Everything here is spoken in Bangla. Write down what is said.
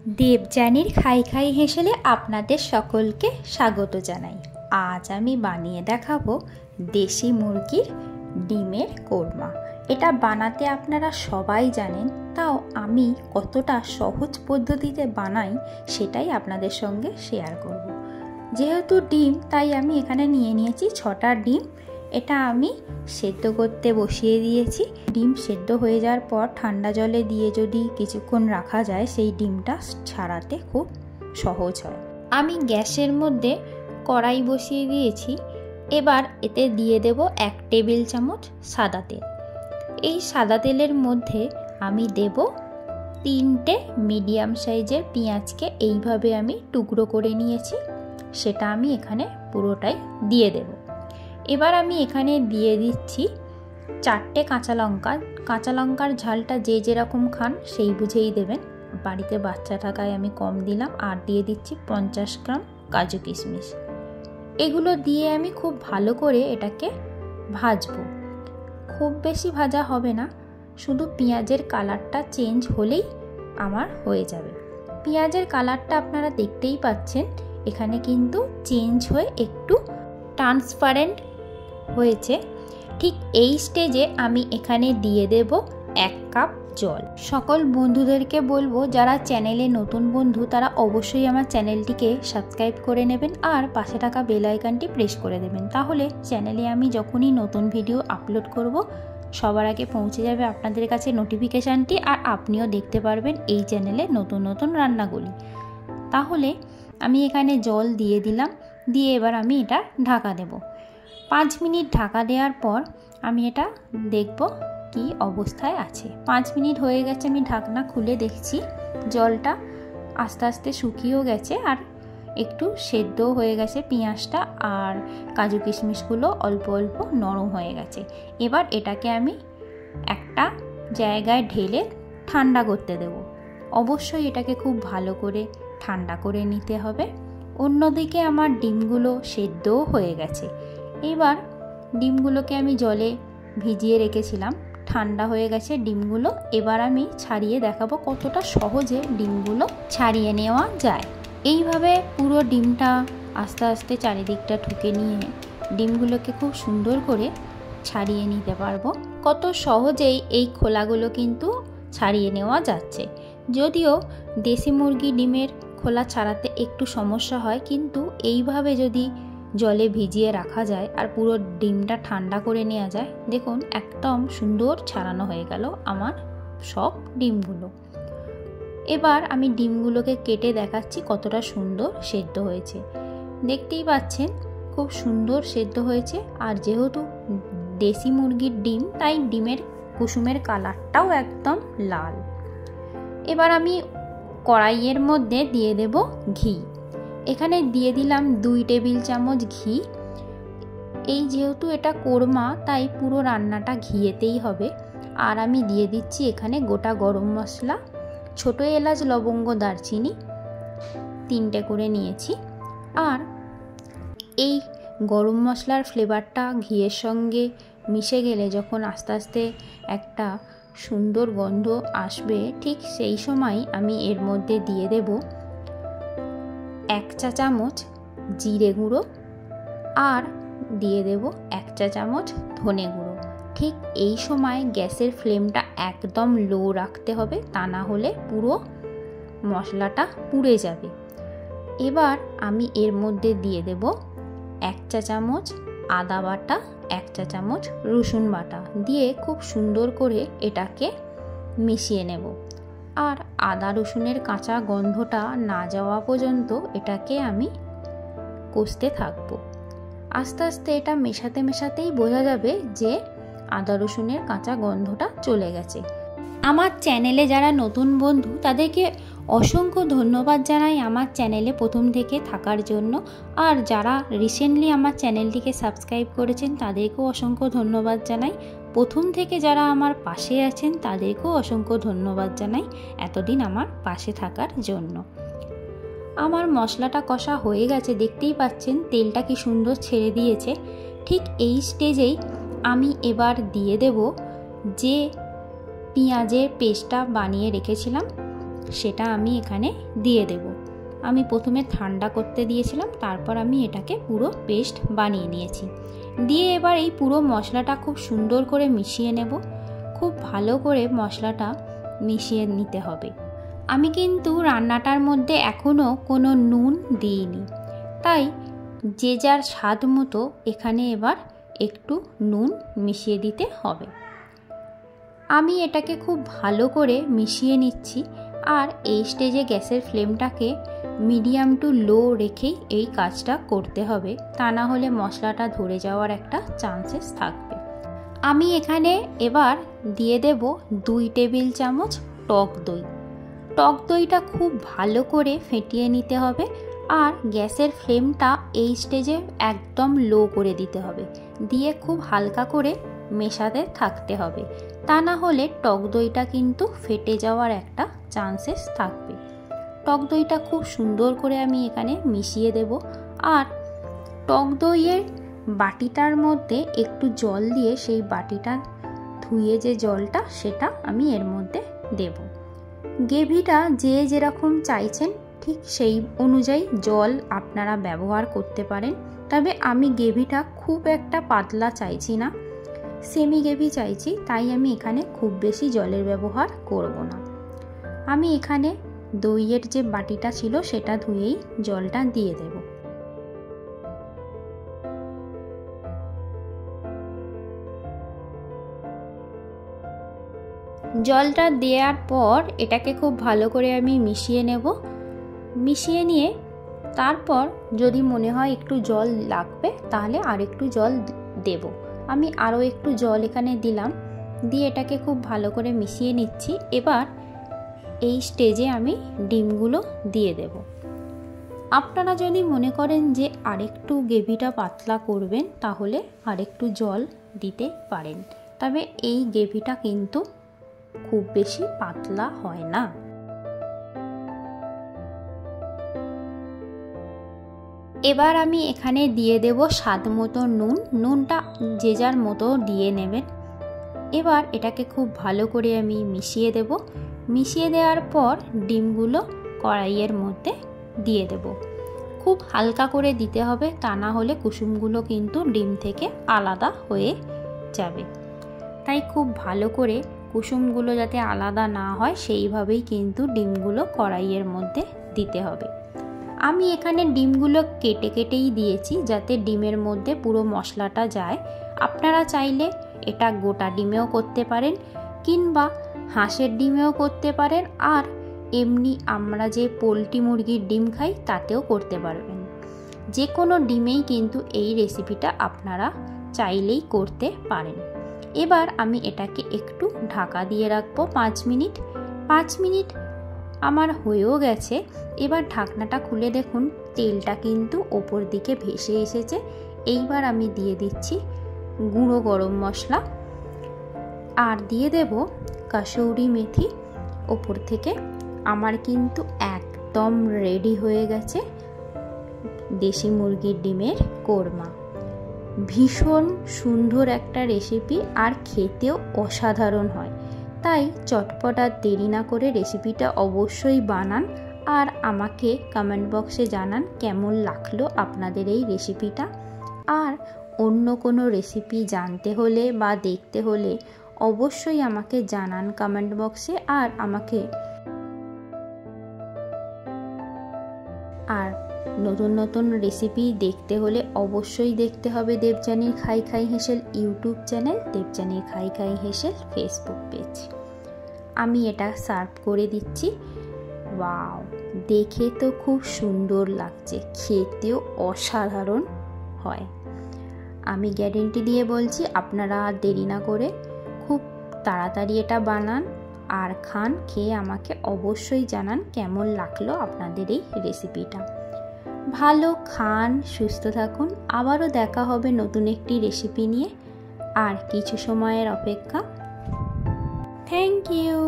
দেবযানীর খাই খাই হেসেলে আপনাদের সকলকে স্বাগত জানাই। আজ আমি বানিয়ে দেখাবো দেশি মুরগির ডিমের কোরমা। এটা বানাতে আপনারা সবাই জানেন, তাও আমি কতটা সহজ পদ্ধতিতে বানাই সেটাই আপনাদের সঙ্গে শেয়ার করব। যেহেতু ডিম, তাই আমি এখানে নিয়ে নিয়েছি 6টা ডিম। এটা আমি সেদ্ধ করতে বসিয়ে দিয়েছি। ডিম সেদ্ধ হয়ে যাওয়ার পর ঠান্ডা জলে দিয়ে যদি কিছুক্ষণ রাখা যায়, সেই ডিমটা ছাড়াতে খুব সহজ হয়। আমি গ্যাসের মধ্যে কড়াই বসিয়ে দিয়েছি। এবার এতে দিয়ে দেব 1 টেবিল চামচ সাদা তেল। এই সাদা তেলের মধ্যে আমি দেব 3টে মিডিয়াম সাইজের পেঁয়াজকে এইভাবে আমি টুকরো করে নিয়েছি, সেটা আমি এখানে পুরোটাই দিয়ে দেব। এবার আমি এখানে দিয়ে দিচ্ছি 4টে কাঁচা লঙ্কা। কাঁচা লঙ্কার ঝালটা যে যেরকম খান সেই বুঝেই দেবেন। বাড়িতে বাচ্চা থাকায় আমি কম দিলাম। আর দিয়ে দিচ্ছি 50 গ্রাম কাজু কিশমিশ। এগুলো দিয়ে আমি খুব ভালো করে এটাকে ভাজবো। খুব বেশি ভাজা হবে না, শুধু পেঁয়াজের কালারটা চেঞ্জ হলেই আমার হয়ে যাবে। পেঁয়াজের কালারটা আপনারা দেখতেই পাচ্ছেন, এখানে কিন্তু চেঞ্জ হয়ে একটু ট্রান্সপারেন্ট হয়েছে। ঠিক এই স্টেজে আমি এখানে দিয়ে দেব 1 কাপ জল। সকল বন্ধুদেরকে বলবো, যারা চ্যানেলে নতুন বন্ধু তারা অবশ্যই আমার চ্যানেলটিকে সাবস্ক্রাইব করে নেবেন আর পাশে থাকা বেল আইকনটি প্রেস করে দেবেন। তাহলে চ্যানেলে আমি যখনই নতুন ভিডিও আপলোড করব, সবার আগে পৌঁছে যাবে আপনাদের কাছে নোটিফিকেশানটি, আর আপনিও দেখতে পারবেন এই চ্যানেলে নতুন নতুন রান্নাগুলি। তাহলে আমি এখানে জল দিয়ে দিলাম। দিয়ে এবার আমি এটা ঢাকা দেব। 5 মিনিট ঢাকা দেওয়ার পর আমি এটা দেখব কি অবস্থায় আছে। 5 মিনিট হয়ে গেছে, আমি ঢাকনা খুলে দেখছি জলটা আস্তে আস্তে শুকিয়েও গেছে আর একটু সেদ্ধও হয়ে গেছে পেঁয়াজটা, আর কাজু কিশমিশগুলো অল্প অল্প নরম হয়ে গেছে। এবার এটাকে আমি একটা জায়গায় ঢেলে ঠান্ডা করতে দেব। অবশ্যই এটাকে খুব ভালো করে ঠান্ডা করে নিতে হবে। অন্যদিকে আমার ডিমগুলো সেদ্ধও হয়ে গেছে। এবার ডিমগুলোকে আমি জলে ভিজিয়ে রেখেছিলাম, ঠান্ডা হয়ে গেছে ডিমগুলো। এবার আমি ছাড়িয়ে দেখাবো কতটা সহজে ডিমগুলো ছাড়িয়ে নেওয়া যায়। এইভাবে পুরো ডিমটা আস্তে আস্তে চারিদিকটা ঠুকে নিয়ে ডিমগুলোকে খুব সুন্দর করে ছাড়িয়ে নিতে পারবো। কত সহজেই এই খোলাগুলো কিন্তু ছাড়িয়ে নেওয়া যাচ্ছে। যদিও দেশি মুরগি ডিমের খোলা ছাড়াতে একটু সমস্যা হয়, কিন্তু এইভাবে যদি জলে ভিজিয়ে রাখা যায় আর পুরো ডিমটা ঠান্ডা করে নেওয়া যায়, দেখুন একদম সুন্দর ছাড়ানো হয়ে গেল আমার সব ডিমগুলো। এবার আমি ডিমগুলোকে কেটে দেখাচ্ছি কতটা সুন্দর সেদ্ধ হয়েছে। দেখতেই পাচ্ছেন খুব সুন্দর সেদ্ধ হয়েছে। আর যেহেতু দেশি মুরগির ডিম, তাই ডিমের কুসুমের কালারটাও একদম লাল। এবার আমি কড়াইয়ের মধ্যে দিয়ে দেব ঘি। এখানে দিয়ে দিলাম 2 টেবিল চামচ ঘি। এই যেহেতু এটা কোরমা, তাই পুরো রান্নাটা ঘিয়েতেই হবে। আর আমি দিয়ে দিচ্ছি এখানে গোটা গরম মশলা, ছোট এলাচ, লবঙ্গ, দারচিনি 3টে করে নিয়েছি। আর এই গরম মশলার ফ্লেভারটা ঘিয়ের সঙ্গে মিশে গেলে যখন আস্তে আস্তে একটা সুন্দর গন্ধ আসবে, ঠিক সেই সময় আমি এর মধ্যে দিয়ে দেব 1 চা চামচ জিরে গুঁড়ো আর দিয়ে দেব 1 চা চামচ ধনে গুঁড়ো। ঠিক এই সময় গ্যাসের ফ্লেমটা একদম লো রাখতে হবে, তা না হলে পুরো মশলাটা পুড়ে যাবে। এবার আমি এর মধ্যে দিয়ে দেব 1 চা চামচ আদা বাটা, 1 চা চামচ রসুন বাটা দিয়ে খুব সুন্দর করে এটাকে মিশিয়ে নেব। আর আদা রসুনের কাঁচা গন্ধটা না যাওয়া পর্যন্ত এটাকে আমি কষতে থাকবো। আস্তে আস্তে এটা মেশাতে মেশাতেই বোঝা যাবে যে আদা রসুনের কাঁচা গন্ধটা চলে গেছে। আমার চ্যানেলে যারা নতুন বন্ধু তাদেরকে অসংখ্য ধন্যবাদ জানাই আমার চ্যানেলে প্রথম থেকে থাকার জন্য। আর যারা রিসেন্টলি আমার চ্যানেলটিকে সাবস্ক্রাইব করেছেন তাদেরকেও অসংখ্য ধন্যবাদ জানাই। প্রথম থেকে যারা আমার পাশে আছেন তাদেরকেও অসংখ্য ধন্যবাদ জানাই এতদিন আমার পাশে থাকার জন্য। আমার মশলাটা কষা হয়ে গেছে, দেখতেই পাচ্ছেন তেলটা কি সুন্দর ছেড়ে দিয়েছে। ঠিক এই স্টেজেই আমি এবার দিয়ে দেব যে পেঁয়াজের পেস্টটা বানিয়ে রেখেছিলাম সেটা আমি এখানে দিয়ে দেব। আমি প্রথমে ঠান্ডা করতে দিয়েছিলাম, তারপর আমি এটাকে পুরো পেস্ট বানিয়ে নিয়েছি। দিয়ে এবার এই পুরো মশলাটা খুব সুন্দর করে মিশিয়ে নেব। খুব ভালো করে মশলাটা মিশিয়ে নিতে হবে। আমি কিন্তু রান্নাটার মধ্যে এখনও কোনো নুন দিইনি, তাই যে যার স্বাদ মতো এখানে এবার একটু নুন মিশিয়ে দিতে হবে। আমি এটাকে খুব ভালো করে মিশিয়ে নিচ্ছি। আর এই স্টেজে গ্যাসের ফ্লেমটাকে মিডিয়াম টু লো রেখেই এই কাজটা করতে হবে, তা না হলে মশলাটা ধরে যাওয়ার একটা চান্সেস থাকবে। আমি এখানে এবার দিয়ে দেব 2 টেবিল চামচ টক দই। টক দইটা খুব ভালো করে ফেটিয়ে নিতে হবে। আর গ্যাসের ফ্লেমটা এই স্টেজে একদম লো করে দিতে হবে, দিয়ে খুব হালকা করে মেশাতে থাকতে হবে, তা না হলে টক দইটা কিন্তু ফেটে যাওয়ার একটা চান্সেস থাকবে। টক দইটা খুব সুন্দর করে আমি এখানে মিশিয়ে দেব। আর টক দইয়ের বাটিটার মধ্যে একটু জল দিয়ে সেই বাটিটা ধুয়ে যে জলটা সেটা আমি এর মধ্যে দেব। গ্রেভিটা যে যেরকম চাইছেন ঠিক সেই অনুযায়ী জল আপনারা ব্যবহার করতে পারেন। তবে আমি গ্রেভিটা খুব একটা পাতলা চাইছি না, সেমি গ্রেভি চাইছি, তাই আমি এখানে খুব বেশি জলের ব্যবহার করব না। আমি এখানে দইয়ের যে বাটিটা ছিল সেটা ধুয়েই জলটা দিয়ে দেব। জলটা দেওয়ার পর এটাকে খুব ভালো করে আমি মিশিয়ে নেব। মিশিয়ে নিয়ে তারপর যদি মনে হয় একটু জল লাগবে তাহলে আর একটু জল দেব। আমি আরও একটু জল এখানে দিলাম, দিয়ে এটাকে খুব ভালো করে মিশিয়ে নিচ্ছি। এবার এই স্টেজে আমি ডিমগুলো দিয়ে দেব। আপনারা যদি মনে করেন যে আরেকটু গ্রেভিটা পাতলা করবেন তাহলে আরেকটু জল দিতে পারেন, তবে এই গ্রেভিটা কিন্তু খুব বেশি পাতলা হয় না। এবার আমি এখানে দিয়ে দেব স্বাদ মতো নুন। নুনটা যে যার মতো দিয়ে নেবেন। এবার এটাকে খুব ভালো করে আমি মিশিয়ে দেব। মিশিয়ে দেওয়ার পর ডিমগুলো কড়াইয়ের মধ্যে দিয়ে দেব। খুব হালকা করে দিতে হবে, তা না হলে কুসুমগুলো কিন্তু ডিম থেকে আলাদা হয়ে যাবে। তাই খুব ভালো করে কুসুমগুলো যাতে আলাদা না হয় সেইভাবেই কিন্তু ডিমগুলো কড়াইয়ের মধ্যে দিতে হবে। আমি এখানে ডিমগুলো কেটে কেটেই দিয়েছি যাতে ডিমের মধ্যে পুরো মশলাটা যায়। আপনারা চাইলে এটা গোটা ডিমেও করতে পারেন, কিংবা হাঁসের ডিমেও করতে পারেন, আর এমনি আমরা যে পোলট্রি মুরগির ডিম খাই তাতেও করতে পারবেন। যে কোনো ডিমেই কিন্তু এই রেসিপিটা আপনারা চাইলেই করতে পারেন। এবার আমি এটাকে একটু ঢাকা দিয়ে রাখবো 5 মিনিট। 5 মিনিট আমার হয়েও গেছে। এবার ঢাকনাটা খুলে দেখুন তেলটা কিন্তু ওপর দিকে ভেসে এসেছে। এইবার আমি দিয়ে দিচ্ছি গুঁড়ো গরম মশলা, আর দিয়ে দেব কাসৌরি মেথি ওপর থেকে। আমার কিন্তু একদম রেডি হয়ে গেছে দেশি মুরগির ডিমের কোরমা। ভীষণ সুন্দর একটা রেসিপি, আর খেতেও অসাধারণ হয়। তাই চটপট আর দেরি না করে রেসিপিটা অবশ্যই বানান, আর আমাকে কমেন্ট বক্সে জানান কেমন লাগলো আপনাদের এই রেসিপিটা। আর অন্য কোনো রেসিপি জানতে হলে বা দেখতে হলে অবশ্যই আমাকে জানান কমেন্ট বক্সে। আর নতুন নতুন রেসিপি দেখতে হলে অবশ্যই দেখতে হবে দেবযানীর খাই খাই হেসেল ইউটিউব চ্যানেল, দেবযানীর খাই খাই হেসেল ফেসবুক পেজ। আমি এটা সার্ভ করে দিচ্ছি। ওয়াও, দেখে তো খুব সুন্দর লাগছে, খেতেও অসাধারণ হয়। আমি গ্যারেন্টি দিয়ে বলছি আপনারা আর দেরি না করে খুব তাড়াতাড়ি এটা বানান আর খান। খেয়ে আমাকে অবশ্যই জানান কেমন লাগলো আপনাদের এই রেসিপিটা। ভালো খান, সুস্থ থাকুন। আবারও দেখা হবে নতুন একটি রেসিপি নিয়ে। আর কিছু সময়ের অপেক্ষা। Thank you.